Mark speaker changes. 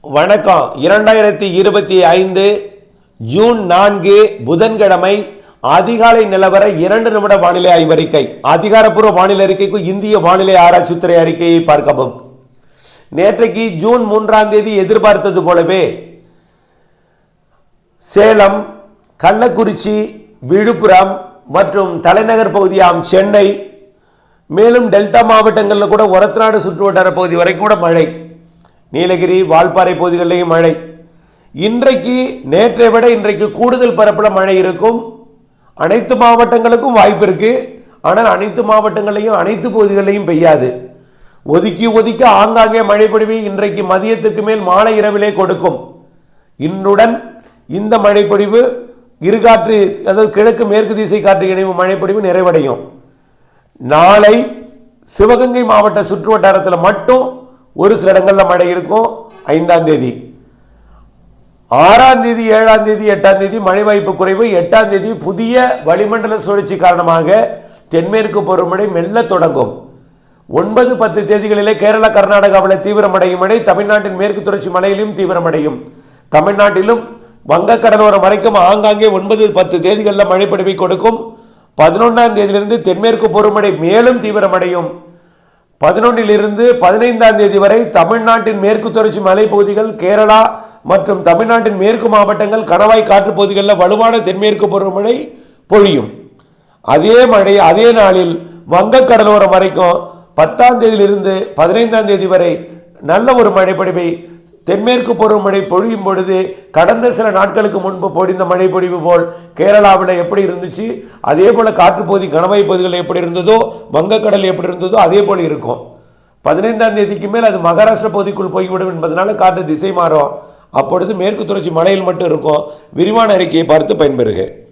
Speaker 1: வணக்கம். 2025 ஜூன் 4 புதன்கிழமை அதிகாலை நிலவர 2 நிமிட வானிலை ஆய்வறிக்கை. அதிகாரப்பூர்வ வானிலை அறிக்கைக்கு இந்திய வானிலை ஆராய்ச்சித்துறை அறிக்கையை பார்க்கவும். நேற்றைக்கு ஜூன் 3 எதிர்பார்த்தது போலவே சேலம், கள்ளக்குறிச்சி, விழுப்புரம் மற்றும் தலைநகர் பகுதியாம் சென்னை, மேலும் டெல்டா மாவட்டங்களில் கூட ஒரத்தநாடு சுற்றுவட்டார பகுதி வரைக்கும் கூட மழை, நீலகிரி, வால்பாறை பகுதிகளிலேயும் மழை. இன்றைக்கு நேற்றை விட இன்றைக்கு கூடுதல் பரப்பில் மழை இருக்கும். அனைத்து மாவட்டங்களுக்கும் வாய்ப்பு இருக்கு. ஆனால் அனைத்து மாவட்டங்களையும் அனைத்து பகுதிகளிலையும் பெய்யாது. ஒதுக்கி ஒதுக்கி ஆங்காங்கே மழை பொழிவு இன்றைக்கு மதியத்திற்கு மேல் மாலை இரவிலே கொடுக்கும். இன்றுடன் இந்த மழைப்பொழிவு இருகாற்று, அதாவது கிழக்கு மேற்கு திசை காற்று இணைவு மழைப்பொழிவு நிறைவடையும். நாளை சிவகங்கை மாவட்ட சுற்று வட்டாரத்தில் மட்டும் ஒரு சில இடங்களில் மழை இருக்கும். 5ஆம் தேதி, 6ஆம் தேதி, 7ஆம் தேதி, 8ஆம் தேதி மழை வாய்ப்பு குறைவு. 8ஆம் தேதி புதிய வளிமண்டல சுழற்சி காரணமாக தென்மேற்கு பருவமழை மெல்ல தொடங்கும். 9, 10 தேதிகளிலே கேரளா, கர்நாடகாவில் தீவிரமடையும் மழை தமிழ்நாட்டின் மேற்கு தொடர்ச்சி மலையிலும் தீவிரமடையும். தமிழ்நாட்டிலும் வங்கக்கடலோரம் வரைக்கும் ஆங்காங்கே 9, 10 தேதிகளில் மழைப்பொழிவை கொடுக்கும். 11ஆம் தேதியிலிருந்து தென்மேற்கு பருவமழை மேலும் தீவிரமடையும். 11லிருந்து 15ஆம் தேதி வரை தமிழ்நாட்டின் மேற்கு தொடர்ச்சி மலைப்பகுதிகள், கேரளா மற்றும் தமிழ்நாட்டின் மேற்கு மாவட்டங்கள், கணவாய் காற்று பகுதிகளில் வலுவான தென்மேற்கு பருவமழை பொழியும். அதே மழை அதே நாளில் வங்கக்கடலோரம் வரைக்கும் 10ஆம் தேதியிலிருந்து 15ஆம் தேதி வரை நல்ல ஒரு மழைப்பொழிவை தென்மேற்கு பருவமழை பொழியும் பொழுது கடந்த சில நாட்களுக்கு முன்பு பொழிந்த மழை பொழிவு போல் கேரளாவில் எப்படி இருந்துச்சு, அதே போல் காற்றுப்பகுதி கணவாய் பகுதிகள் எப்படி இருந்ததோ, வங்கக்கடல் எப்படி இருந்ததோ அதே போல் இருக்கும். 15ஆம் தேதிக்கு மேல் அது மகாராஷ்டிரா பகுதிக்குள் போய்விடும் என்பதனால காற்று திசை மாறும். அப்பொழுது மேற்கு தொடர்ச்சி மலையில் மட்டும் இருக்கும். விரிவான அறிக்கையை பார்த்து பயன்பெறுக.